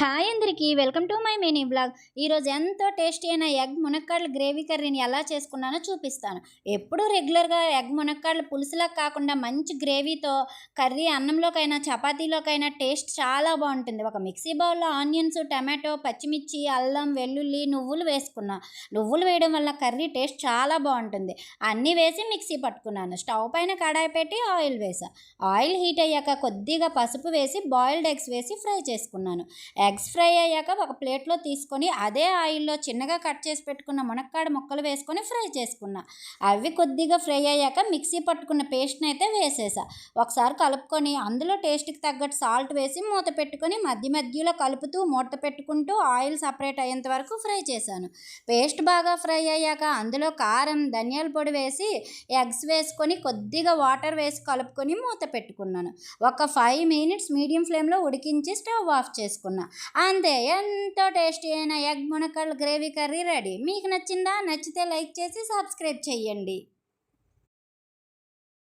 Hi అందరికీ welcome to my mini blog. ఈరోజు ఎంతో టేస్టీ అయిన ఎగ్ మునక్కాడల గ్రేవీ కర్రీని ఎలా చేసుకున్నానో చూపిస్తాను. ఎప్పుడు రెగ్యులర్గా ఎగ్ మునక్కాడల పులుసులా కాకుండా మంచి గ్రేవీతో కర్రీ అన్నంలోకైనా చపాతీలోకైనా టేస్ట్ చాలా బాగుంటుంది. ఒక మిక్సీ బౌల్లో ఆనియన్స్, టమాటో, పచ్చిమిర్చి, అల్లం, వెల్లుల్లి, నువ్వులు వేసుకున్నా. నువ్వులు వేయడం వల్ల కర్రీ టేస్ట్ చాలా బాగుంటుంది. అన్నీ వేసి మిక్సీ పట్టుకున్నాను. స్టవ్ పైన కడాయి పెట్టి ఆయిల్ వేసా. ఆయిల్ హీట్ అయ్యాక కొద్దిగా పసుపు వేసి బాయిల్డ్ ఎగ్స్ వేసి ఫ్రై చేసుకున్నాను. ఎగ్స్ ఫ్రై అయ్యాక ఒక ప్లేట్లో తీసుకొని అదే ఆయిల్లో చిన్నగా కట్ చేసి పెట్టుకున్న మునక్కాడ ముక్కలు వేసుకొని ఫ్రై చేసుకున్నా. అవి కొద్దిగా ఫ్రై అయ్యాక మిక్సీ పట్టుకున్న పేస్ట్ని అయితే వేసేసా. ఒకసారి కలుపుకొని అందులో టేస్ట్కి తగ్గట్టు సాల్ట్ వేసి మూత పెట్టుకొని మధ్య మధ్యలో కలుపుతూ మూత పెట్టుకుంటూ ఆయిల్ సపరేట్ అయ్యేంత వరకు ఫ్రై చేశాను. పేస్ట్ బాగా ఫ్రై అయ్యాక అందులో కారం, ధనియాల పొడి వేసి ఎగ్స్ వేసుకొని కొద్దిగా వాటర్ వేసి కలుపుకొని మూత పెట్టుకున్నాను. ఒక 5 మినిట్స్ మీడియం ఫ్లేమ్లో ఉడికించి స్టవ్ ఆఫ్ చేసుకున్నా. అంతే, ఎంతో టేస్టీ అయిన ఎగ్ మునక్కాడల గ్రేవీ కర్రీ రెడీ. మీకు నచ్చిందా? నచ్చితే లైక్ చేసి సబ్స్క్రైబ్ చేయండి.